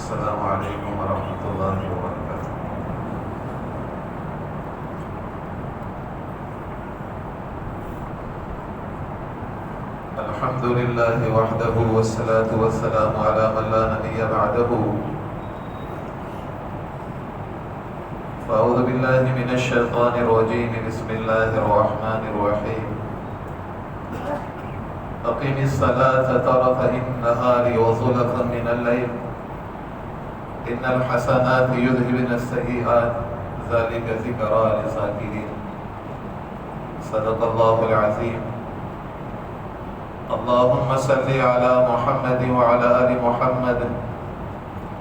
السلام علیکم ورحمۃ اللہ وبرکاتہ۔ الحمد للہ وحدہ والصلاة والسلام علی من لا نبی بعدہ، فاعوذ باللہ من الشیطان الرجیم، بسم اللہ الرحمن الرحیم۔ اقم الصلاة طرفي النهار وزلفا من الليل ان الحسنات يذهبن السيئات ذلك ذكرى للذاكرين، صدق الله العظيم۔ اللهم صل على محمد وعلى آل محمد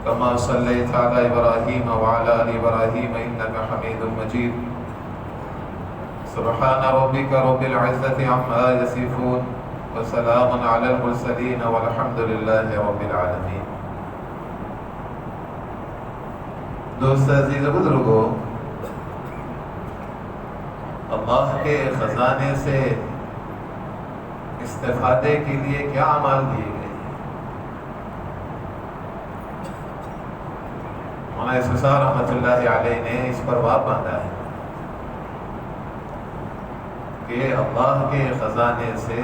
كما صليت على إبراهيم وعلى آل إبراهيم إنك حميد مجيد، سبحان ربك رب العزة عما يصفون وسلام على المرسلين والحمد لله رب العالمين۔ دوست عزیز بزرگو، اللہ کے خزانے سے استفادے کے لیے کیا اعمال دیے گئے ہیں؟ مولانا اسحاق رحمۃ اللہ علیہ نے اس پر باب باندھا ہے کہ اللہ کے خزانے سے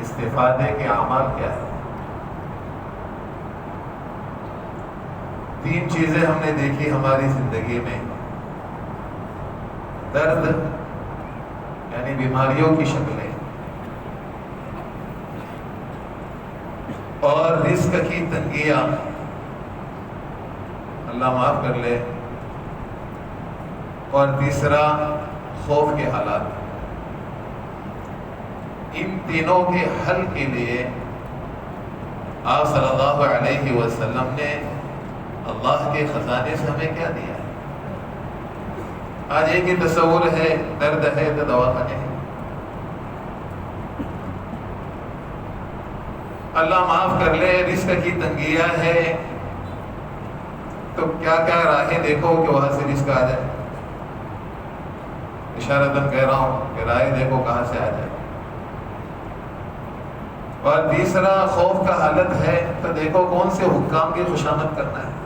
استفادے کے اعمال کیا ہے۔ تین چیزیں ہم نے دیکھی ہماری زندگی میں، درد یعنی بیماریوں کی شکلیں، اور رزق کی تنگیاں، اللہ معاف کر لے، اور تیسرا خوف کے حالات۔ ان تینوں کے حل کے لیے آپ صلی اللہ علیہ وسلم نے اللہ کے خزانے سے ہمیں کیا دیا ہے؟ آج ایک ہی تصور ہے، درد ہے تو دواخانے ہے، اللہ معاف کر لے رزق کی تنگیاں ہے تو کیا کیا راہیں دیکھو کہ وہاں سے رزق آ جائے۔ اشارتاً کہہ رہا ہوں کہ راہیں دیکھو کہاں سے آ جائے۔ اور تیسرا خوف کا حالت ہے تو دیکھو کون سے حکام کی خوشامد کرنا ہے۔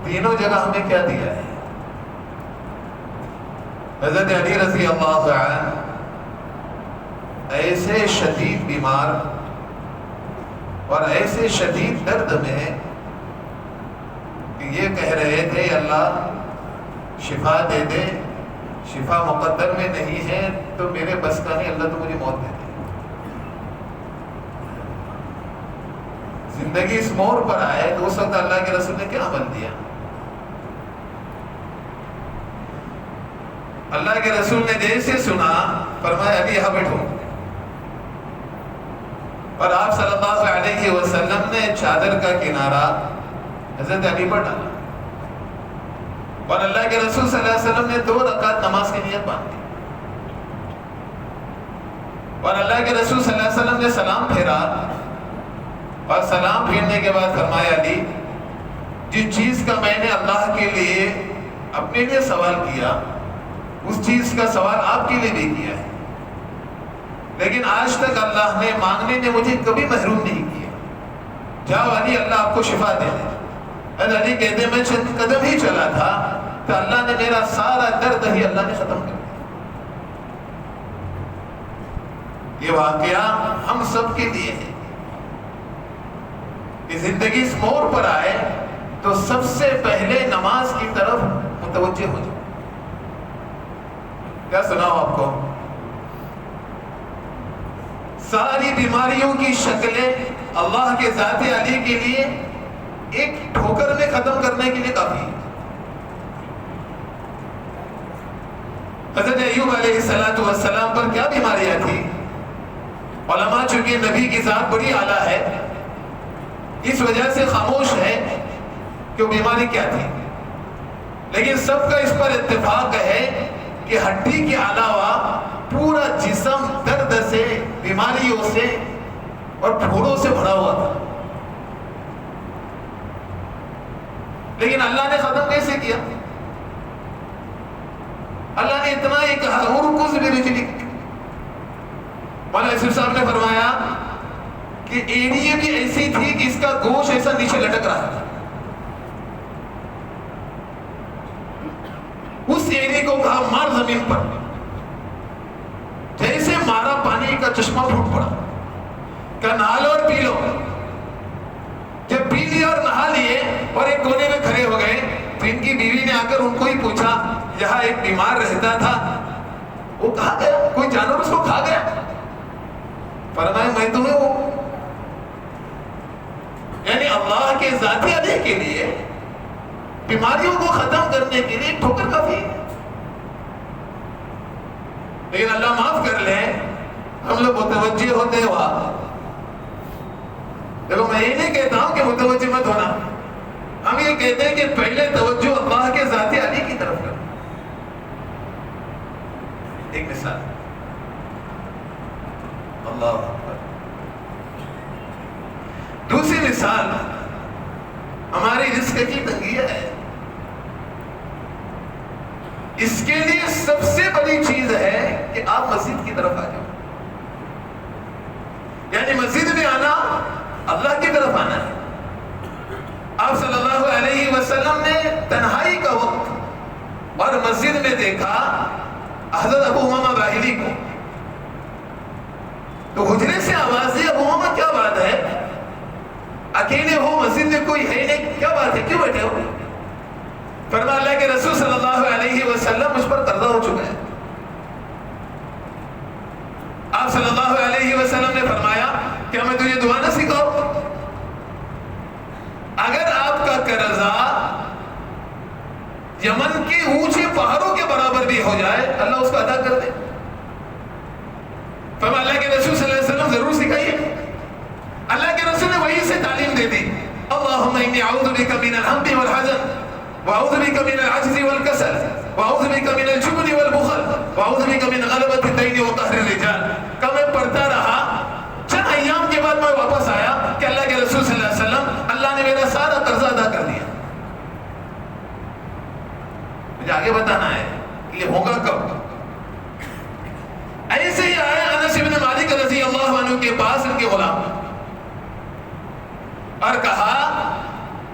تینوں جگہ ہمیں کیا دیا ہے؟ حضرت علی رضی اللہ عنہ ایسے شدید بیمار اور ایسے شدید درد میں کہ یہ کہہ رہے تھے اللہ شفا دے دے، شفا مقدر میں نہیں ہے تو میرے بس کا نہیں، اللہ تو مجھے موت دے دے۔ زندگی اس موڑ پر آئے تو اس وقت اللہ کے رسول نے کیا عمل دیا؟ اللہ کے رسول نے جیسے سنا فرمایا ابھی یہاں بیٹھو، اور آپ صلی اللہ علیہ وسلم نے چادر کا کنارہ حضرت علی پر ڈالا، اور اللہ کے رسول صلی اللہ علیہ وسلم نے 2 رکعت نماز کی نیت باندھی، اور اللہ کے رسول صلی اللہ علیہ وسلم نے سلام پھیرا، اور سلام پھیرنے کے بعد فرمایا علی جس چیز کا میں نے اللہ کے لیے اپنے لیے سوال کیا اس چیز کا سوال آپ کے لیے بھی کیا ہے، لیکن آج تک اللہ نے مانگنے میں مجھے کبھی محروم نہیں کیا۔ جاؤ علی اللہ آپ کو شفا دے دے۔ علی کہتے میں چند قدم ہی چلا تھا تو اللہ نے میرا سارا درد ہی اللہ نے ختم کر دیا۔ یہ واقعہ ہم سب کے لیے ہے کہ زندگی اس موڑ پر آئے تو سب سے پہلے نماز کی طرف متوجہ ہو جائے۔ کیا سناؤ آپ کو؟ ساری بیماریوں کی شکلیں اللہ کے ذات علی کے لیے ایک ٹھوکر میں ختم کرنے کے لیے کافی ہے۔ حضرت ایوب علیہ السلام پر کیا بیماریاں تھیں؟ علماء چونکہ نبی کی ذات بڑی اعلیٰ ہے اس وجہ سے خاموش ہے کہ وہ بیماری کیا تھی، لیکن سب کا اس پر اتفاق ہے کہ ہڈی کے علاوہ پورا جسم درد سے، بیماریوں سے اور پھوڑوں سے بھرا ہوا تھا، لیکن اللہ نے ختم کیسے کیا؟ اللہ نے اتنا ہی کہا مولانا یوسف صاحب نے فرمایا کہ ایڑیے بھی ایسی تھی کہ اس کا گوشت ایسا نیچے لٹک رہا تھا. اس ایڑی کو کہا مار زمین پر. جیسے مارا پانی کا چشمہ پھوٹ پڑا. کہا نہا لو اور پی لو. جب پی لیا اور نہا لیے اور ایک کونے میں کھڑے ہو گئے تو ان کی بیوی نے آ کر ان کو ہی پوچھا یہاں ایک بیمار رہتا تھا وہ کہاں گیا؟ کوئی جانور اس کو کھا گیا؟ فرمایا میں تمہیں ہوں. یعنی اللہ کے ذاتی علی کے لیے بیماریوں کو ختم کرنے کے لیے ٹھوکر کافی ہے. لیکن اللہ معاف کر لے ہم لوگ متوجہ ہوتے ہوا. دیکھو میں یہ نہیں کہتا ہوں کہ متوجہ مت ہونا. ہم یہ کہتے ہیں کہ پہلے توجہ اللہ کے ذاتی علی کی طرف کرو. ایک مثال اللہ اکبر. دوسری مثال ہماری رزق کی تنگی ہے. اس کے لیے سب سے بڑی چیز ہے کہ آپ مسجد کی طرف آ جاؤ. یعنی مسجد میں آنا اللہ کی طرف آنا ہے. آپ صلی اللہ علیہ وسلم نے تنہائی کا وقت اور مسجد میں دیکھا حضرت ابو امامہ باہلی کو. تو حجرے سے آواز دی ابو امامہ کیا بات ہے؟ اکیلے ہو مسجد میں کوئی ہے نہیں کیا بات ہے کیوں بیٹھے ہو؟ فرمایا اللہ کے رسول صلی اللہ علیہ وسلم مجھ پر قرضہ ہو چکا ہے. آپ صلی اللہ علیہ وسلم نے فرمایا کیا میں تجھے دعا نہ سکھاؤں؟ اگر آپ کا قرضہ یمن کے اونچے پہاڑوں کے برابر بھی ہو جائے اللہ اس کو ادا کر دے. فرمایا اللہ کے رسول صلی اللہ علیہ وسلم ضرور سکھائیے. اللہ کے رسول نے وہی سے تعلیم دے دی. اللہم انی اعوذ بک من الہم والحزن واعوذ بک من العجز والکسل واعوذ بک من الجبن والبخل واعوذ بک من غلبۃ الدین وقہر الرجال. کہ میں پڑھتا رہا. چند ایام کے بعد میں واپس آیا کہ اللہ کے رسول صلی اللہ علیہ وسلم اللہ نے میرا سارا قرضہ ادا کر دیا. مجھے آگے بتانا ہے یہ ہوگا کب. ایسے ہی آئے انس بن مالک رضی اللہ عنہ کے پاس ان کے غلام اور کہا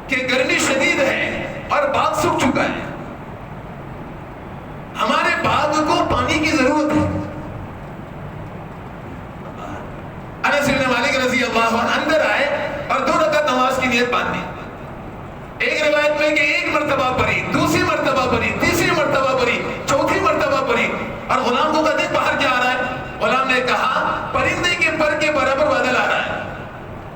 کہ گرمی شدید ہے اور باغ سوکھ چکا ہے. ہمارے باغ کو پانی کی ضرورت ہے. انس بن مالک رضی اللہ عنہ اندر آئے اور 2 رکعت نماز کی نیت باندھی. ایک روایت میں کہ ایک مرتبہ پڑھی, دوسری مرتبہ پڑھی, تیسری مرتبہ پڑھی, چوتھی مرتبہ پڑھی اور غلام کو کہتے باہر کیا آ رہا ہے؟ غلام نے کہا پرندے کے پر کے برابر بادل آ رہا ہے.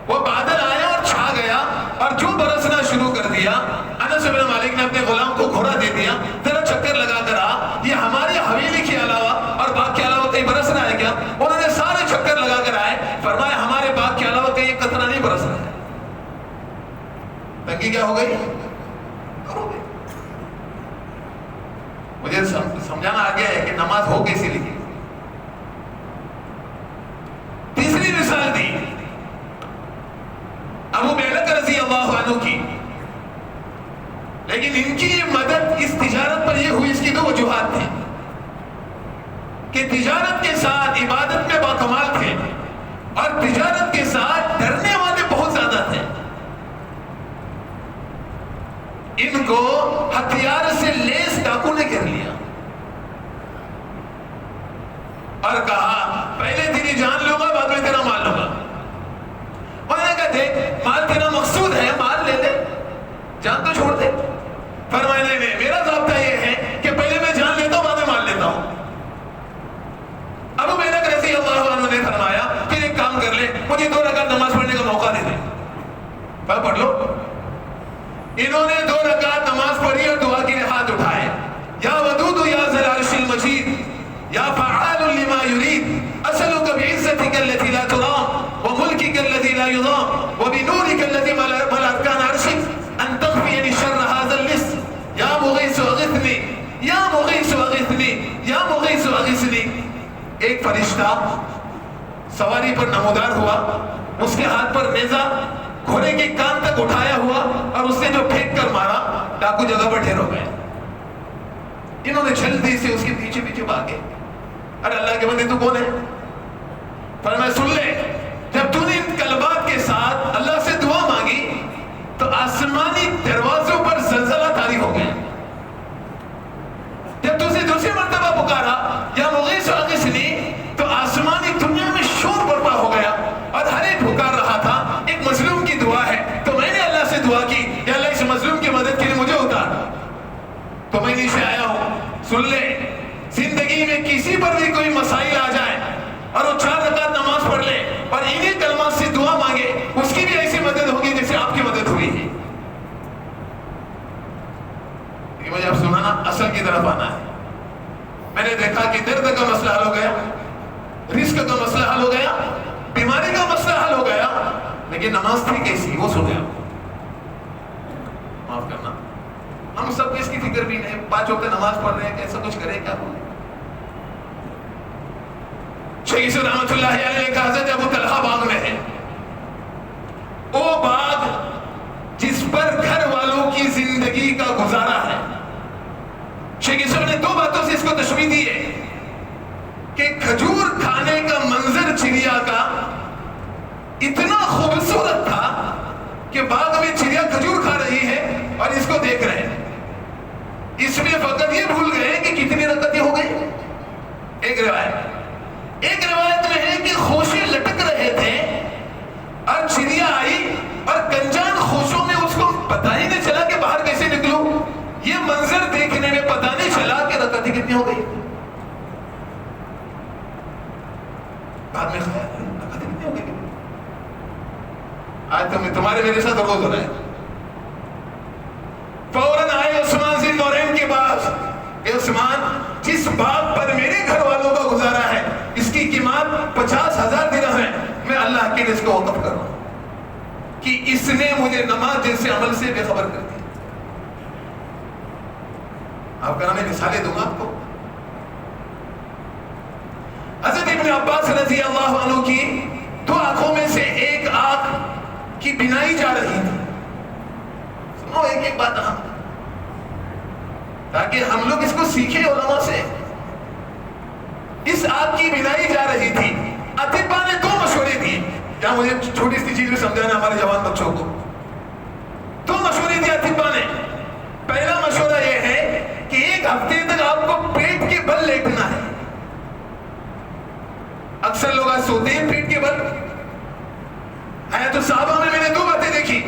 وہ بادل آیا اور چھا گیا اور جو برسنا شروع کر دیا. انس بن مالک نے اپنے غلام کو گھوڑا دے دیا ذرا چکر لگا کر آ. یہ ہماری حویلی کے علاوہ اور باغ کے علاوہ کہیں برس رہا ہے کیا؟ انہوں نے سارے چکر لگا کر آئے. فرمایا ہمارے باغ کے علاوہ کہیں ایک قطرہ نہیں برس رہا ہے. تنگی کیا ہو گئی؟ مجھے سمجھانا آ گیا ہے کہ نماز ہو کیسی لکھی. تیسری مثال دی ابو بیلک رضی اللہ عنہ کی. لیکن ان کی یہ مدد اس تجارت پر یہ ہوئی. اس کی 2 وجوہات تھیں کہ تجارت کے ساتھ عبادت میں باکمال تھے اور تجارت کے ساتھ ڈرنے والے بہت زیادہ تھے. ان کو ہتھیار سے لیس ڈاکو نے گھیر لیا اور کہا پہلے تیری جان لوں گا بعد میں تیرا مال لوں گا. انہوں نے کہا دیکھ مال تیرا مقصود ہے مال لے لے جان تو چھوڑ دے. فرمایا نہیں میرا ضابطہ یہ ہے کہ پہلے میں جان لیتا ہوں بعد میں مال لیتا ہوں. ابو بیلک رضی اللہ عنہ نے فرمایا پھر ایک کام کر لے مجھے 2 رکعت نماز پڑھنے کا موقع دے دے. پڑھ لو. انہوں نے 2 رکعت نماز پڑھی اور دعا کے لیے ہاتھ اٹھائے. یا ودود یا ذل العرش المجید یا فعال لما يريد اسألك بعزتك التي لا ترام وملكك الذي لا يضام وبنورك الذي ملأ اركان عرشك ان تخفي شر هذا اللص يا مغيث اغثني يا مغيث اغثني يا مغيث اغثني. ایک فرشتہ سواری پر نمودار ہوا. اس کے ہاتھ پر نیزہ گھوڑے کے کان تک اٹھایا ہوا اور اس نے جو پھینک کر مارا ڈاکو جگہ پر ڈھیر ہو گئے. انہوں نے جلدی سے اس کے پیچھے پیچھے بھاگے. ارے اللہ کے بندے تو کون ہے؟ فرمایا سن لے جب تو نے ان کلمات آسمانی دروازوں پر زلزلہ طاری ہو گیا. جب دوسری مرتبہ پکارا یا مغیث اغثنی تو آسمانی دنیا میں شور برپا ہو گیا اور ہر ایک پکار رہا تھا. ایک مظلوم کی دعا ہے تو میں نے اللہ سے دعا کی یا اللہ اس مظلوم کی مدد کے لیے مجھے اتار. تو میں نیچے آیا ہوں. سن لے, زندگی میں کسی پر بھی کوئی مسائل آ جائے اور وہ 4 رکعت نماز پڑھ لے اور انہی کلمات سے دعا مانگے, اس کی بھی ایسی مدد ہوگی جیسے آپ کی مدد ہوئی ہے. لیکن مجھے اب سنانا اصل کی طرف آنا ہے. میں نے دیکھا کہ درد کا مسئلہ حل ہو گیا, رزق کا مسئلہ حل ہو گیا, بیماری کا مسئلہ حل ہو گیا, لیکن نماز تھی کیسی وہ سن گیا. معاف کرنا, ہم سب کو اس کی فکر بھی نہیں. 5 وقت نماز پڑھ رہے ہیں, کیسا کچھ کرے کیا بولے. شیخ یوسف رحمۃ اللہ علیہ نے کہا حضرت ابو طلحہ باغ میں ہے, وہ باغ جس پر گھر والوں کی زندگی کا گزارا ہے. شیخ یوسف نے 2 باتوں سے اس کو تشبیہ دی ہے کہ کھجور کھانے کا منظر چڑیا کا اتنا خوبصورت تھا کہ باغ میں چڑیا کھجور کھا رہی ہے اور اس کو دیکھ رہے ہیں. اس میں فقط یہ بھول گئے کہ کتنی رکعتیں ہو گئی. ایک روایت میں ہے کہ خوشے لٹک رہے تھے اور چڑیا آئی اور گنجان خوشوں میں اس کو پتہ ہی نہیں چلا کہ باہر کیسے نکلوں. یہ منظر دیکھنے میں پتہ نہیں چلا کہ رکعتیں کتنی ہو گئی. بعد میں خیال رکعتیں کتنی ہو گئی. آج تمہارے میرے ساتھ روز ہو رہا ہے. فوراً آئے عثمان ذی النورین کے پاس کہ عثمان, جس باغ پر میرے گھر والوں کا گزارا ہے اس کی قیمت 50,000 درہم ہے, میں اللہ کے لیے اس کو وقف کروں کہ اس نے مجھے نماز جیسے عمل سے بے خبر کر دیا. آپ کا میں مثالیں دوں گا آپ کو. حضرت ابن عباس رضی اللہ عنہ کی 2 آنکھوں میں سے ایک آنکھ کی بینائی جا رہی تھی. سنو ایک بات تاکہ ہم لوگ اس کو سیکھیں علماء سے. اس آنکھ کی بینائی جا رہی تھی. اطباء نے 2 مشورے دیے. کیا مجھے چھوٹی سی چیز میں سمجھانا ہمارے جوان بچوں کو. 2 مشورے دیے اطباء نے. پہلا مشورہ یہ ہے کہ 1 ہفتے تک آپ کو پیٹ کے بل لیٹنا ہے. اکثر لوگ آج سوتے ہیں پیٹ کے بل. حیات الصحابہ میں نے 2 باتیں دیکھی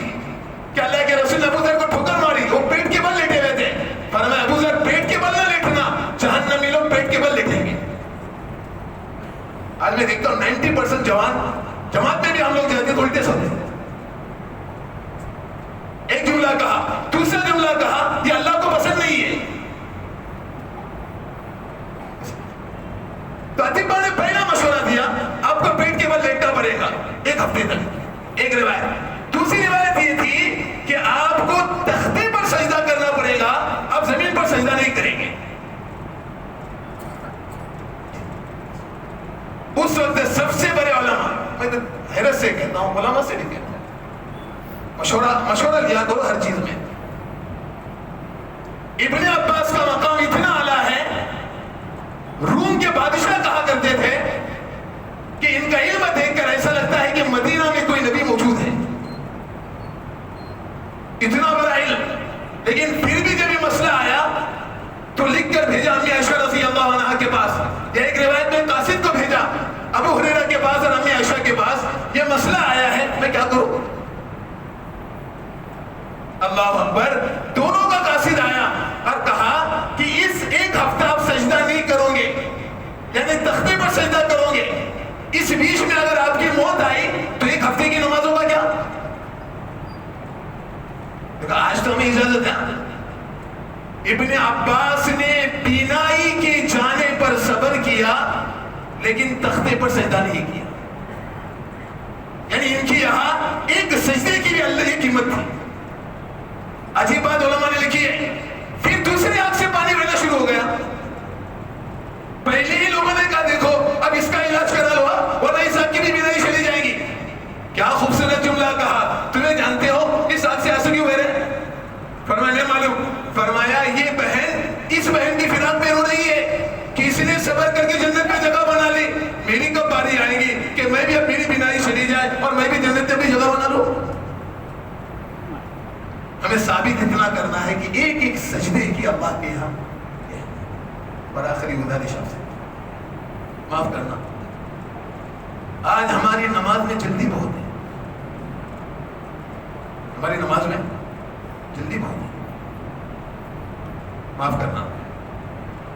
کہ اللہ کے رسول نے ابو ذر کو ٹھوکر ماری, وہ پیٹ کے بل لیٹے ہوئے تھے. فرمایا ابو ذر پیٹ کے بل نہ لیٹنا, جہنمی لوگ پیٹ کے بل لیٹیں گے. آج میں دیکھتا ہوں 90% جوان جماعت میں بھی ہم لوگ جاتے ہیں الٹے سوتے ہیں. ایک جملہ کہا, دوسرا جملہ کہا یہ اللہ کو پسند نہیں ہے. تو اطباء نے پہلا مشورہ دیا آپ کو پیٹ کے بل لیٹنا پڑے گا 1 ہفتے تک. ایک روایت. دوسری روایت یہ تھی کہ آپ کو تختے پر سجدہ کرنا پڑے گا, آپ زمین پر سجدہ نہیں کریں گے. اس وقت سب سے بڑے علماء, میں تو حیرت سے کہتا ہوں, علماء سے نہیں کہتا, مشورہ لیا کرو ہر چیز میں. ابن عباس کا مقام اتنا اعلیٰ ہے, روم کے بادشاہ کہا کرتے تھے کہ ان کا علم دیکھ کر ایسا لگتا ہے کہ مدینہ میں کوئی نبی موجود ہے. اتنا بڑا علم. لیکن پھر بھی جب یہ مسئلہ آیا تو لکھ کر بھیجا امی عائشہ رضی اللہ عنہا کے پاس, یا ایک روایت میں قاصد کو بھیجا ابو ہریرہ کے پاس اور امی عائشہ کے پاس, یہ مسئلہ آیا ہے میں کیا کروں. اللہ اکبر. دونوں کا قاصد آیا اور کہا کہ اس 1 ہفتہ آپ سجدہ نہیں کرو گے, یعنی تختے پر سجدہ کرو گے. اس بیچ میں اگر آپ کی موت آئی تو 1 ہفتے کی نمازوں کا کیا. آج تو ہمیں اجازت ہے. ابن عباس نے بینائی کے جانے پر صبر کیا لیکن تختے پر سجدہ نہیں کیا. یعنی ان کی یہاں ایک سجدے کی بھی اللہ کی قیمت تھی. عجیب بات علماء نے لکھی ہے. پھر دوسری آنکھ سے پانی بہنا شروع ہو گیا. پہلے ہی لوگوں نے کہا دیکھو اب اس کا علاج کرا لو ورنہ اس آنکھ کی بھی بینائی چلی جائے گی. کیا خوبصورت جملہ کہا. تمہیں جانتے ہو اس آنکھ سے آنسو کیوں بہ رہے. فرمایا نہیں معلوم. فرمایا یہ بہن اس بہن کی فراق میں رو رہی ہے کہ اس نے صبر کر کے جنت میں جگہ بنا لی. میری کب باری آئے گی کہ میں بھی اب میری بینائی چلی جائے اور میں بھی جنت میں بھی جگہ بنا لوں. ہمیں ثابت اتنا کرنا ہے کہ ایک ایک سجدے کی اللہ کے یہاں. اور آخری گزارش آپ سے معاف کرنا، آج ہماری نماز میں جلدی بہت ہے، ہماری نماز میں جلدی بہت ہے، معاف کرنا.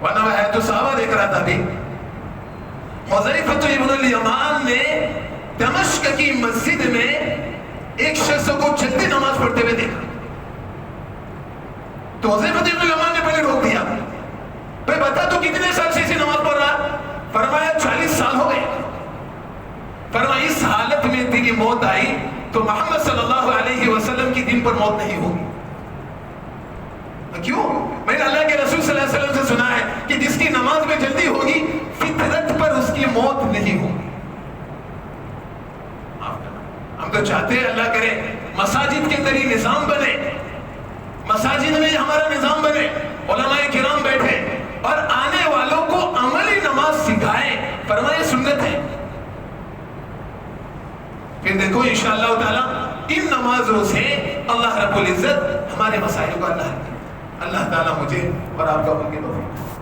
ورنہ میں ہے تو صحابہ دیکھ رہا تھا ابھی، حذیفہ ابن الیمان نے دمشق کی مسجد میں ایک شخص کو جلدی نماز پڑھتے ہوئے دیکھا. تو حذیفہ ابن الیمان نے پہلے روک دیا، بھائی بتا تو کتنے سال سے اسی نماز پڑھ رہا؟ فرمایا 40 سال ہو گئے. فرمایا اس حالت میں تیری موت آئی تو محمد صلی اللہ علیہ وسلم کی دن پر موت نہیں ہوگی. کیوں؟ میں نے اللہ کے رسول صلی اللہ علیہ وسلم سے سنا ہے کہ جس کی نماز میں جلدی ہوگی فطرت پر اس کی موت نہیں ہوگی. ہم تو چاہتے ہیں اللہ کرے مساجد کے اندر یہ نظام بنے، مساجد میں ہمارا نظام بنے، علماء کرام بیٹھے اور آنے والوں کو عملی نماز سکھائے. فرمائے سنت ہے. پھر دیکھو انشاءاللہ تعالی ان نمازوں سے اللہ رب العزت ہمارے مسائل کو اللہ تعالیٰ مجھے اور آپ کا ان کے توفیق